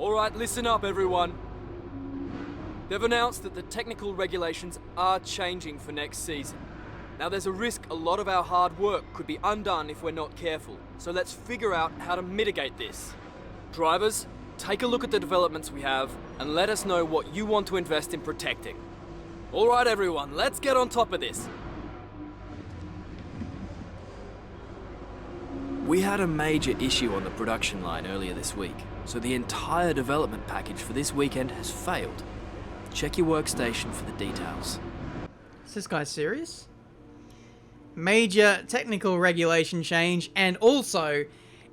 Alright, listen up everyone. They've announced that the technical regulations are changing for next season. Now there's a risk a lot of our hard work could be undone if we're not careful, so let's figure out how to mitigate this. Drivers, take a look at the developments we have and let us know what you want to invest in protecting. Alright everyone, let's get on top of this. We had a major issue on the production line earlier this week, so the entire development package for this weekend has failed. Check your workstation for the details. Is this guy serious? Major technical regulation change, and also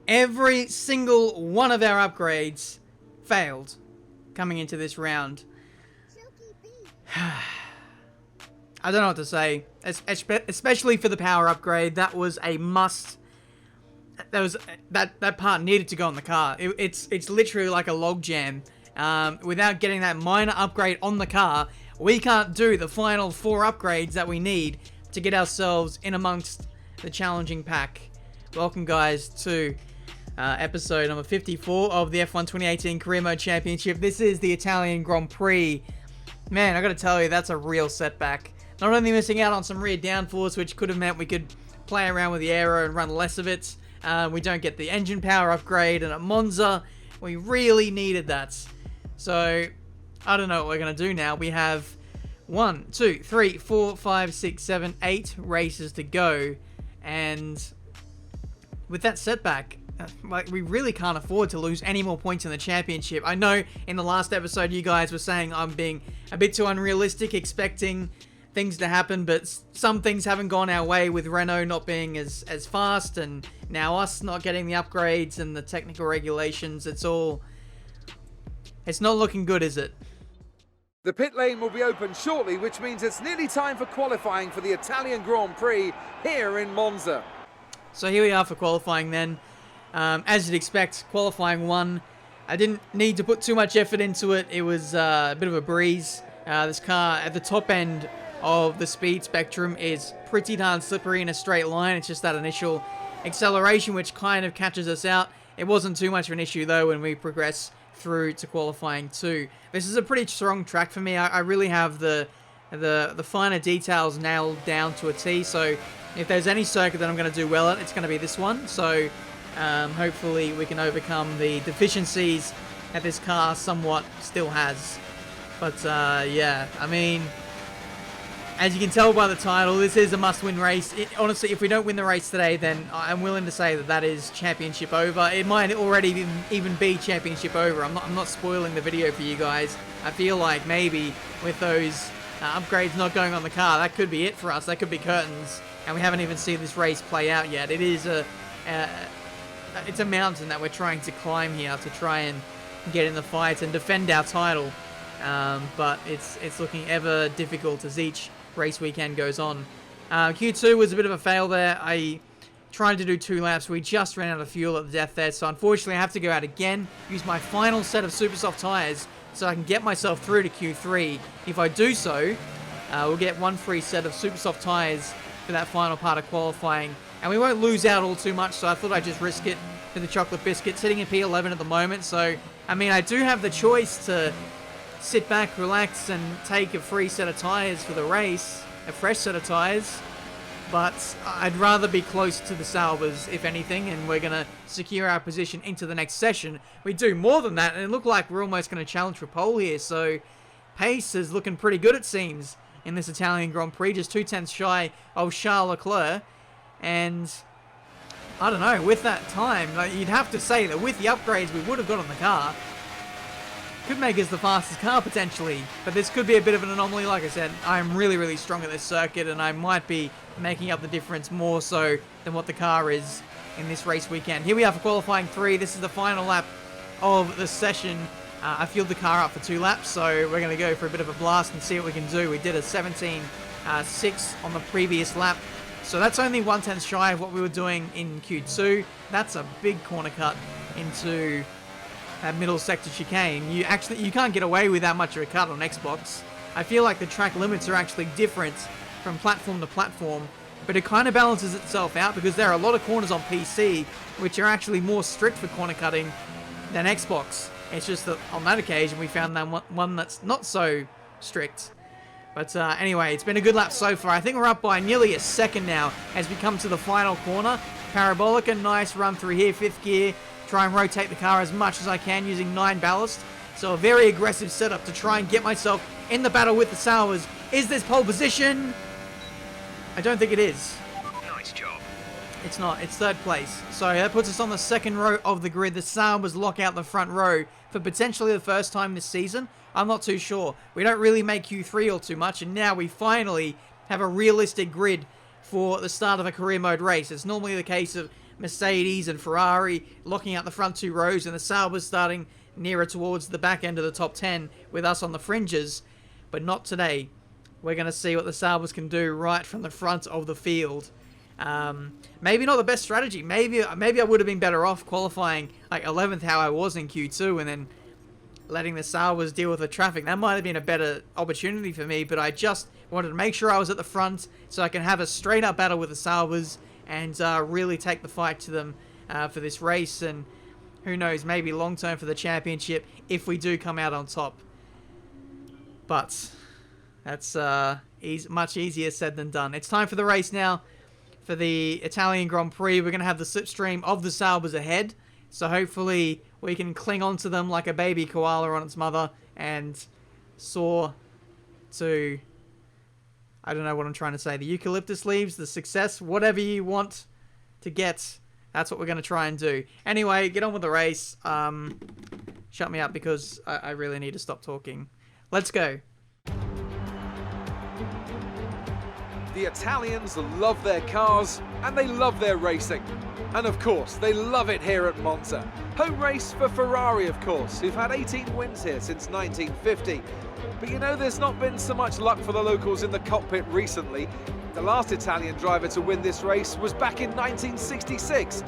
every single one of our upgrades failed coming into this round. I don't know what to say, especially for the power upgrade. That was a must. That part needed to go on the car. It's literally like a log jam. Without getting that minor upgrade on the car, we can't do the final 4 upgrades that we need to get ourselves in amongst the challenging pack. Welcome guys to episode number 54 of the F1 2018 Career Mode Championship. This is the Italian Grand Prix. Man, I gotta tell you, that's a real setback. Not only missing out on some rear downforce, which could have meant we could play around with the aero and run less of it. We don't get the engine power upgrade, and at Monza, we really needed that. So, I don't know what we're going to do now. We have 1, 2, 3, 4, 5, 6, 7, 8 races to go. And with that setback, we really can't afford to lose any more points in the championship. I know in the last episode you guys were saying I'm being a bit too unrealistic, expecting things to happen, but some things haven't gone our way, with Renault not being as fast, and now us not getting the upgrades and the technical regulations. It's not looking good, is it? The pit lane will be open shortly, which means it's nearly time for qualifying for the Italian Grand Prix here in Monza. So here we are for qualifying then. As you'd expect, qualifying 1. I didn't need to put too much effort into it. It was a bit of a breeze. This car at the top end of the speed spectrum is pretty darn slippery in a straight line. It's just that initial acceleration which kind of catches us out. It wasn't too much of an issue though when we progress through to qualifying 2. This is a pretty strong track for me. I really have the finer details nailed down to a T, so if there's any circuit that I'm going to do well at, it's going to be this one. So hopefully we can overcome the deficiencies that this car somewhat still has. But yeah, I mean, as you can tell by the title, this is a must-win race. Honestly, if we don't win the race today, then I'm willing to say that is championship over. It might already even be championship over. I'm not spoiling the video for you guys. I feel like maybe with those upgrades not going on the car, that could be it for us. That could be curtains, and we haven't even seen this race play out yet. It is it's a mountain that we're trying to climb here to try and get in the fight and defend our title. But it's looking ever difficult as each race weekend goes on. Q2 was a bit of a fail there. I tried to do 2 laps. We just ran out of fuel at the death there, so unfortunately I have to go out again, use my final set of super soft tyres so I can get myself through to Q3. If I do so, we'll get 1 free set of super soft tyres for that final part of qualifying, and we won't lose out all too much, so I thought I'd just risk it for the chocolate biscuit. Sitting in P11 at the moment, so I mean, I do have the choice to sit back, relax, and take a free set of tyres for the race, a fresh set of tyres, but I'd rather be close to the Salvers, if anything, and we're going to secure our position into the next session. We do more than that, and it looked like we're almost going to challenge for pole here, so pace is looking pretty good, it seems, in this Italian Grand Prix, just 2/10 shy of Charles Leclerc, and I don't know, with that time, like, you'd have to say that with the upgrades we would have got on the car, could make us the fastest car potentially, but this could be a bit of an anomaly. Like I said, I'm really strong at this circuit, and I might be making up the difference more so than what the car is in this race weekend. Here we are for qualifying 3. This is the final lap of the session. I fueled the car up for 2 laps, so we're going to go for a bit of a blast and see what we can do. We did a 17.6 on the previous lap, so that's only 1/10 shy of what we were doing in Q2. That's a big corner cut into that middle sector chicane. You can't get away with that much of a cut on Xbox. I feel like the track limits are actually different from platform to platform, but it kind of balances itself out because there are a lot of corners on PC which are actually more strict for corner cutting than Xbox. It's just that on that occasion we found that one that's not so strict. But anyway, it's been a good lap so far. I think we're up by nearly a second now as we come to the final corner. Parabolica, nice run through here, 5th gear. Try and rotate the car as much as I can using 9 ballast. So a very aggressive setup to try and get myself in the battle with the Sauers. Is this pole position? I don't think it is. Nice job. It's not. It's 3rd place. So that puts us on the 2nd row of the grid. The Sauers lock out the front row for potentially the first time this season. I'm not too sure. We don't really make Q3 all too much, and now we finally have a realistic grid for the start of a career mode race. It's normally the case of Mercedes and Ferrari locking out the front 2 rows, and the Sauers starting nearer towards the back end of the top 10 with us on the fringes, but not today. We're going to see what the Sauers can do right from the front of the field. Maybe not the best strategy. Maybe I would have been better off qualifying like 11th how I was in Q2 and then letting the Sauers deal with the traffic. That might have been a better opportunity for me, but I just wanted to make sure I was at the front so I can have a straight up battle with the Sauers and really take the fight to them for this race, and who knows, maybe long term for the championship if we do come out on top. But that's much easier said than done. It's time for the race now. For the Italian Grand Prix, we're going to have the slipstream of the Sauers ahead. So hopefully we can cling onto them like a baby koala on its mother and soar to, I don't know what I'm trying to say, the eucalyptus leaves, the success, whatever you want to get. That's what we're going to try and do. Anyway, get on with the race. Shut me up because I really need to stop talking. Let's go. The Italians love their cars and they love their racing. And of course, they love it here at Monza. Home race for Ferrari, of course, who've had 18 wins here since 1950. But you know, there's not been so much luck for the locals in the cockpit recently. The last Italian driver to win this race was back in 1966.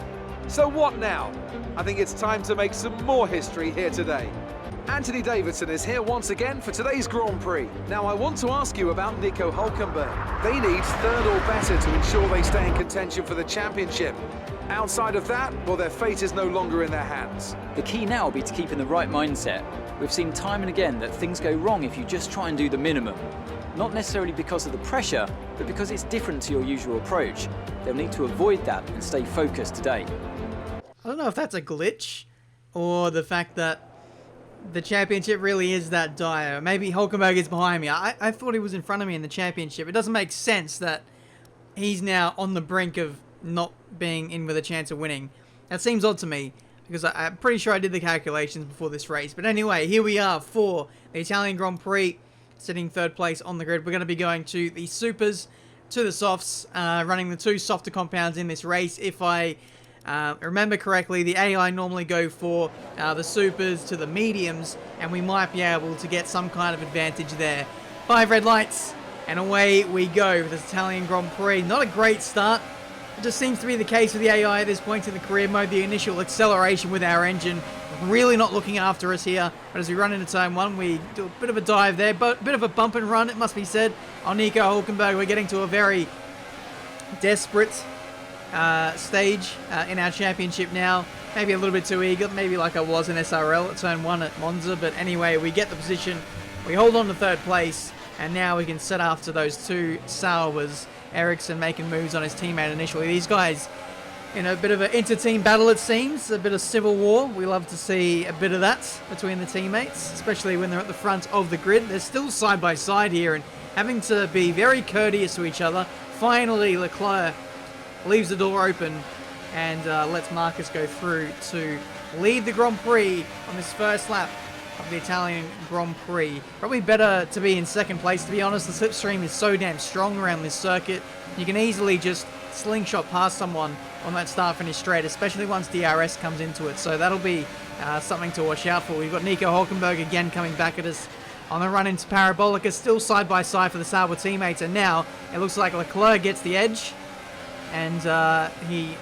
So what now? I think it's time to make some more history here today. Anthony Davidson is here once again for today's Grand Prix. Now I want to ask you about Nico Hülkenberg. They need 3rd or better to ensure they stay in contention for the championship. Outside of that, well, their fate is no longer in their hands. The key now will be to keep in the right mindset. We've seen time and again that things go wrong if you just try and do the minimum. Not necessarily because of the pressure, but because it's different to your usual approach. They'll need to avoid that and stay focused today. I don't know if that's a glitch or the fact that the championship really is that dire. Maybe Hülkenberg is behind me. I thought he was in front of me in the championship. It doesn't make sense that he's now on the brink of not being in with a chance of winning. That seems odd to me because I'm pretty sure I did the calculations before this race. But anyway, here we are for the Italian Grand Prix, sitting 3rd place on the grid. We're going to be going to the supers, to the softs, running the 2 softer compounds in this race. If I remember correctly, the AI normally go for the supers to the mediums, and we might be able to get some kind of advantage there. 5 red lights, and away we go for this Italian Grand Prix. Not a great start. It just seems to be the case with the AI at this point in the career mode. The initial acceleration with our engine really not looking after us here. But as we run into turn 1, we do a bit of a dive there, but a bit of a bump and run, it must be said, on Nico Hülkenberg. We're getting to a very desperate stage in our championship now. Maybe a little bit too eager, maybe like I was in SRL at turn 1 at Monza. But anyway, we get the position, we hold on to 3rd place, and now we can set after those 2 Sauers. Ericsson making moves on his teammate initially. These guys in a bit of an inter-team battle, it seems. A bit of civil war. We love to see a bit of that between the teammates, especially when they're at the front of the grid. They're still side by side here and having to be very courteous to each other. Finally, Leclerc leaves the door open and lets Marcus go through to lead the Grand Prix on this first lap of the Italian Grand Prix. Probably better to be in 2nd place, to be honest. The slipstream is so damn strong around this circuit. You can easily just slingshot past someone on that start-finish straight, especially once DRS comes into it. So that'll be something to watch out for. We've got Nico Hülkenberg again coming back at us on the run into Parabolica, still side by side for the Sauber teammates. And now it looks like Leclerc gets the edge, and he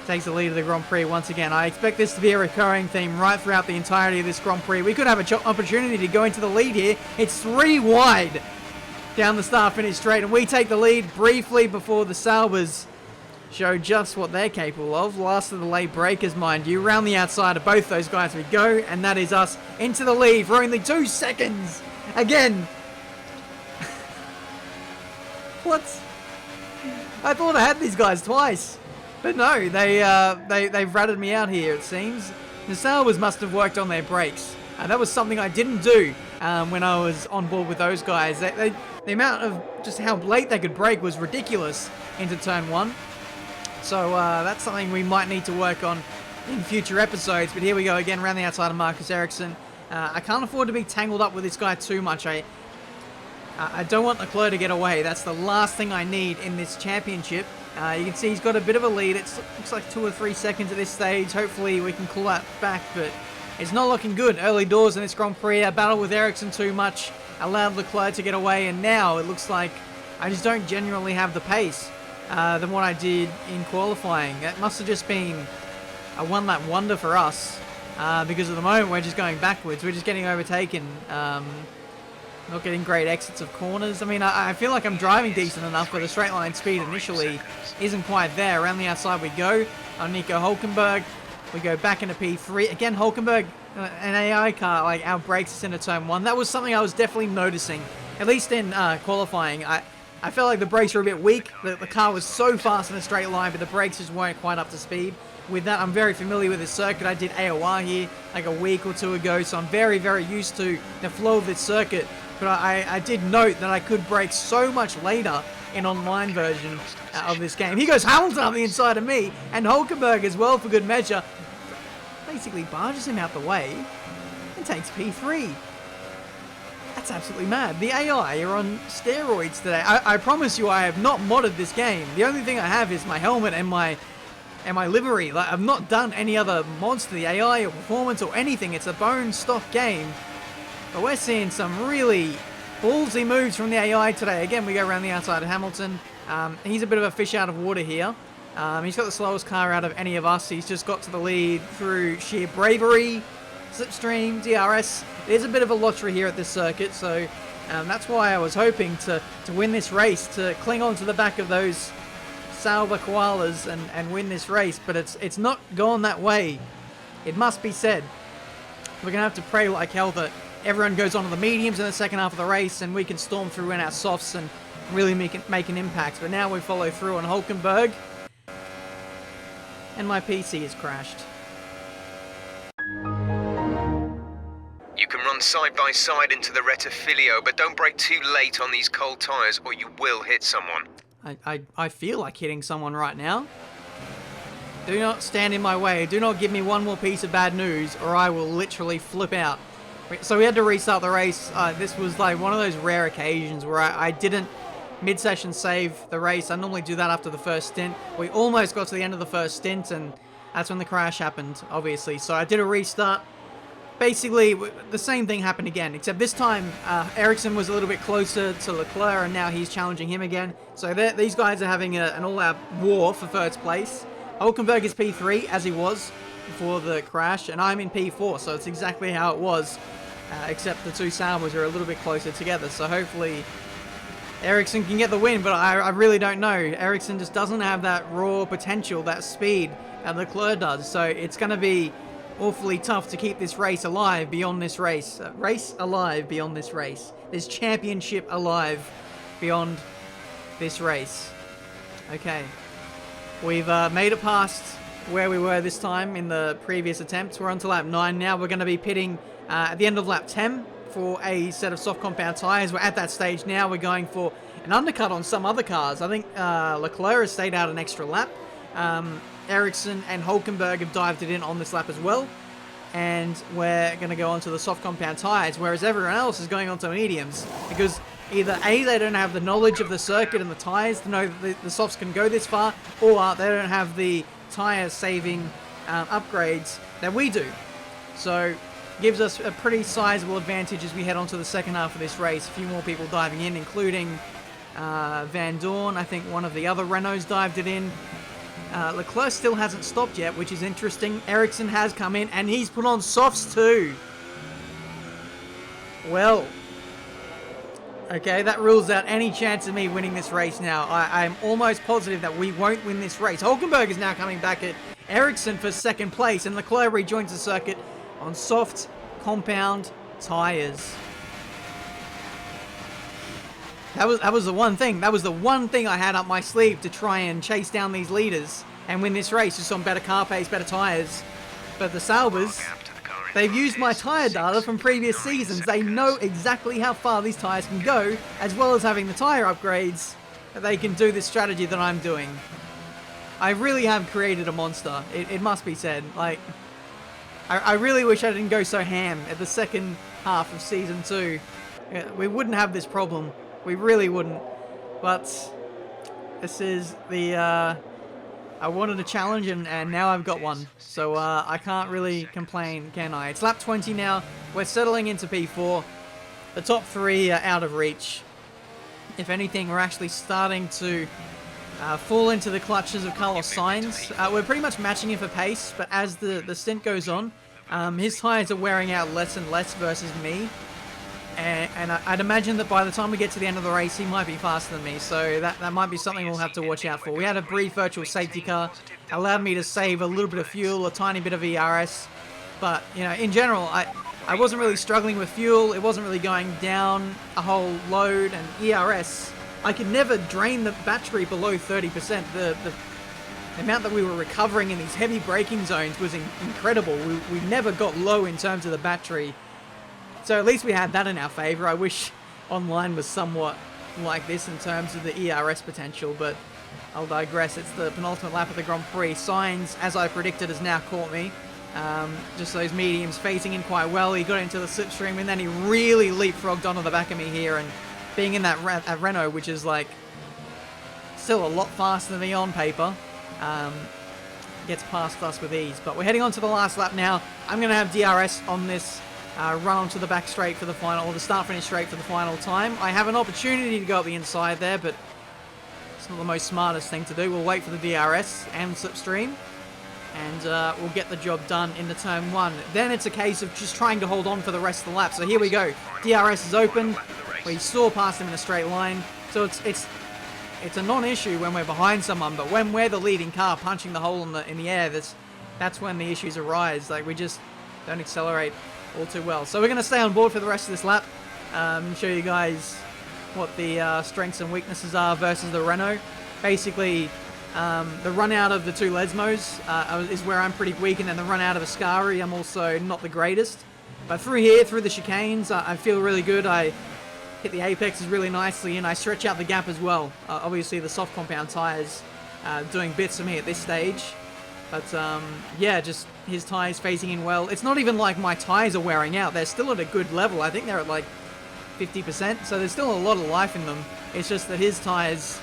takes the lead of the Grand Prix once again. I expect this to be a recurring theme right throughout the entirety of this Grand Prix. We could have an opportunity to go into the lead here. It's 3 wide down the start-finish straight, and we take the lead briefly before the Saubers show just what they're capable of. Last of the late breakers, mind you. Round the outside of both those guys we go, and that is us into the lead for only 2 seconds. Again. What? I thought I had these guys twice. But no, they've ratted me out here, it seems. The Salvas must have worked on their brakes. That was something I didn't do when I was on board with those guys. The amount of just how late they could brake was ridiculous into turn 1. So that's something we might need to work on in future episodes. But here we go again, around the outside of Marcus Ericsson. I can't afford to be tangled up with this guy too much. I don't want Leclerc to get away. That's the last thing I need in this championship. You can see he's got a bit of a lead. It looks like 2 or 3 seconds at this stage. Hopefully we can claw that back, but it's not looking good. Early doors in this Grand Prix. I battled with Ericsson too much, allowed Leclerc to get away, and now it looks like I just don't genuinely have the pace than what I did in qualifying. That must have just been a one-lap wonder for us, because at the moment we're just going backwards. We're just getting overtaken. Not getting great exits of corners. I mean, I feel like I'm driving decent enough, but the straight line speed initially isn't quite there. Around the outside we go on Nico Hulkenberg. We go back into P3. Again, Hulkenberg, an AI car, like, outbrakes us into turn 1. That was something I was definitely noticing, at least in qualifying. I felt like the brakes were a bit weak. The car was so fast in a straight line, but the brakes just weren't quite up to speed. With that, I'm very familiar with this circuit. I did AOR here like a week or 2 ago, so I'm very, very used to the flow of this circuit. But I did note that I could brake so much later in online version of this game. He goes Hamilton on the inside of me, and Hulkenberg as well for good measure. Basically barges him out the way and takes P3. That's absolutely mad. The AI are on steroids today. I promise you I have not modded this game. The only thing I have is my helmet and my livery. Like, I've not done any other mods to the AI or performance or anything. It's a bone stock game. But we're seeing some really ballsy moves from the AI today. Again, we go around the outside of Hamilton. He's a bit of a fish out of water here. He's got the slowest car out of any of us. He's just got to the lead through sheer bravery, slipstream, DRS. There's a bit of a lottery here at this circuit, so that's why I was hoping to win this race, to cling on to the back of those Salva koalas and win this race. But it's not gone that way. It must be said. We're going to have to pray like hell that everyone goes on to the mediums in the second half of the race and we can storm through in our softs and really make an impact. But now we follow through on Hulkenberg. And my PC has crashed. You can run side by side into the Rettifilio, but don't brake too late on these cold tyres or you will hit someone. I feel like hitting someone right now. Do not stand in my way. Do not give me one more piece of bad news or I will literally flip out. So we had to restart the race. This was like one of those rare occasions where I didn't mid-session save the race. I normally do that after the first stint. We almost got to the end of the first stint and that's when the crash happened, obviously. So I did a restart. Basically, the same thing happened again, except this time Ericsson was a little bit closer to Leclerc and now he's challenging him again. So these guys are having an all-out war for first place. Hulkenberg is P3, as he was before the crash, and I'm in P4, so it's exactly how it was. Except the two Salvas are a little bit closer together, so hopefully Ericsson can get the win, but I really don't know. Ericsson just doesn't have that raw potential, that speed that Leclerc does, so it's going to be awfully tough to keep this race alive beyond this race. Race alive beyond this race. This championship alive beyond this race. Okay. We've made it past where we were this time in the previous attempts. We're on to lap 9 now. We're going to be pitting at the end of lap 10 for a set of soft compound tyres. We're at that stage now. We're going for an undercut on some other cars. I think Leclerc has stayed out an extra lap. Ericsson and Hulkenberg have dived it in on this lap as well. And we're going to go onto the soft compound tyres, whereas everyone else is going onto mediums. Because either A, they don't have the knowledge of the circuit and the tyres to know that the softs can go this far, or they don't have the tyre saving upgrades that we do. So gives us a pretty sizable advantage as we head on to the second half of this race. A few more people diving in, including Van Dorn. I think one of the other Renaults dived it in. Leclerc still hasn't stopped yet, which is interesting. Ericsson has come in and he's put on softs too. Well, Okay, that rules out any chance of me winning this race now. I'm almost positive that we won't win this race. Hulkenberg is now coming back at Ericsson for second place, and Leclerc rejoins the circuit on soft compound tyres. That was the one thing. That was the one thing I had up my sleeve to try and chase down these leaders and win this race, just on better car pace, better tyres. But the Saubers, they've used my tyre data from previous seasons. They know exactly how far these tyres can go, as well as having the tyre upgrades, that they can do this strategy that I'm doing. I really have created a monster, it must be said. Like, I really wish I didn't go so ham at the second half of Season 2. We wouldn't have this problem. We really wouldn't. But this is the... I wanted a challenge, and now I've got one. So I can't really complain, can I? It's lap 20 now. We're settling into P4. The top 3 are out of reach. If anything, we're actually starting to fall into the clutches of Carlos Sainz. We're pretty much matching him for pace, but as the stint goes on, his tyres are wearing out less and less versus me. And I'd imagine that by the time we get to the end of the race, he might be faster than me, so that might be something we'll have to watch out for. We had a brief virtual safety car, allowed me to save a little bit of fuel, a tiny bit of ERS, but, you know, in general, I wasn't really struggling with fuel, it wasn't really going down a whole load, and ERS, I could never drain the battery below 30%. The amount that we were recovering in these heavy braking zones was incredible. We never got low in terms of the battery. So at least we had that in our favour. I wish online was somewhat like this in terms of the ERS potential, but I'll digress. It's the penultimate lap of the Grand Prix. Sainz, as I predicted, has now caught me. Just those mediums phasing in quite well. He got into the slipstream, and then he really leapfrogged onto the back of me here, and being in that Renault, which is like still a lot faster than me on paper, gets past us with ease. But we're heading on to the last lap now. I'm going to have DRS on this run onto the back straight for the final, or the start-finish straight for the final time. I have an opportunity to go up the inside there, but it's not the most smartest thing to do. We'll wait for the DRS and slipstream, and we'll get the job done into turn 1. Then it's a case of just trying to hold on for the rest of the lap. So here we go. DRS is open. We saw past him in a straight line. So it's a non-issue when we're behind someone, but when we're the leading car punching the hole in the air, that's when the issues arise. Like, we just don't accelerate all too well. So we're going to stay on board for the rest of this lap, show you guys what the strengths and weaknesses are versus the Renault. Basically, the run out of the two Lesmos is where I'm pretty weak, and then the run out of Ascari, I'm also not the greatest. But through here, through the chicanes, I feel really good. I hit the apexes really nicely, and I stretch out the gap as well. Obviously, the soft compound tyres doing bits for me at this stage. But yeah, just his tyres phasing in well. It's not even like my tyres are wearing out. They're still at a good level. I think they're at like 50%, so there's still a lot of life in them. It's just that his tyres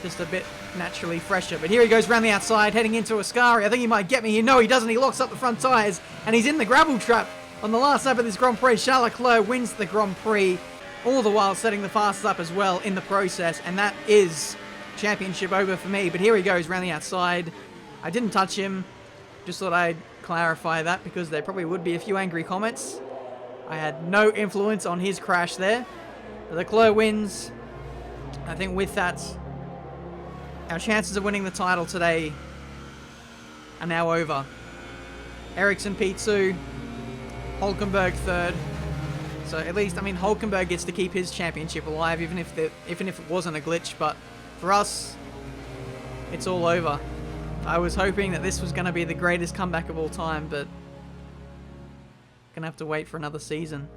just a bit naturally fresher. But here he goes around the outside, heading into Ascari. I think he might get me here. No, he doesn't. He locks up the front tyres, and he's in the gravel trap on the last lap of this Grand Prix. Charles Leclerc wins the Grand Prix, all the while setting the fastest lap as well in the process, and that is championship over for me. But here he goes around the outside. I didn't touch him. Just thought I'd clarify that, because there probably would be a few angry comments. I had no influence on his crash there. Leclerc wins. I think with that, our chances of winning the title today are now over. Ericsson P2, Hulkenberg third. So at least, I mean, Hulkenberg gets to keep his championship alive, even if it wasn't a glitch. But for us, it's all over. I was hoping that this was going to be the greatest comeback of all time, but gonna have to wait for another season.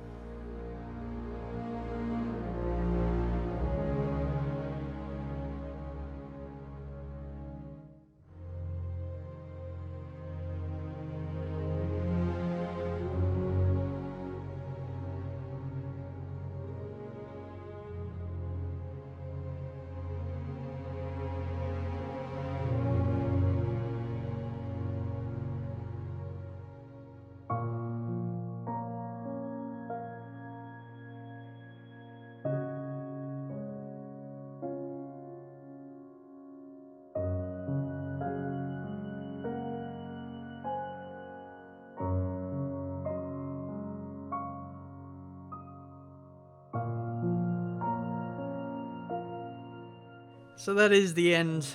So that is the end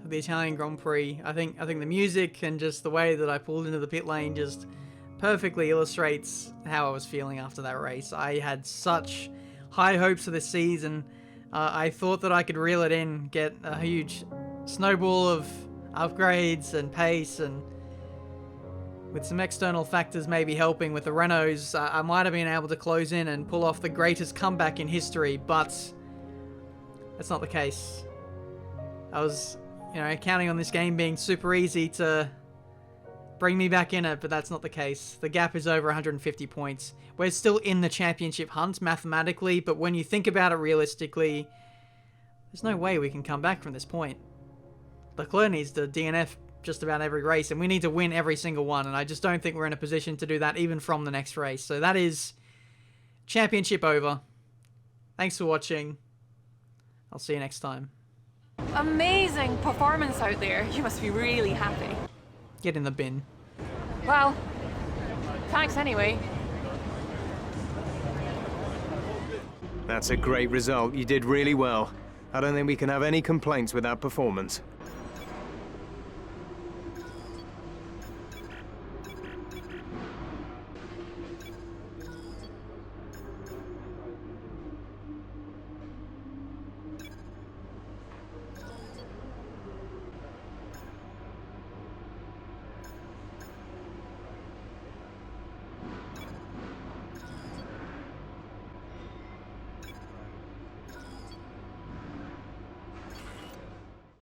of the Italian Grand Prix. I think the music and just the way that I pulled into the pit lane just perfectly illustrates how I was feeling after that race. I had such high hopes for this season. I thought that I could reel it in, get a huge snowball of upgrades and pace, and with some external factors maybe helping with the Renaults, I might have been able to close in and pull off the greatest comeback in history, but that's not the case. I was, counting on this game being super easy to bring me back in it, but that's not the case. The gap is over 150 points. We're still in the championship hunt mathematically, but when you think about it realistically, there's no way we can come back from this point. Leclerc needs to DNF just about every race, and we need to win every single one, and I just don't think we're in a position to do that even from the next race. So that is championship over. Thanks for watching. I'll see you next time. Amazing performance out there. You must be really happy. Get in the bin. Well, thanks anyway. That's a great result. You did really well. I don't think we can have any complaints with that performance.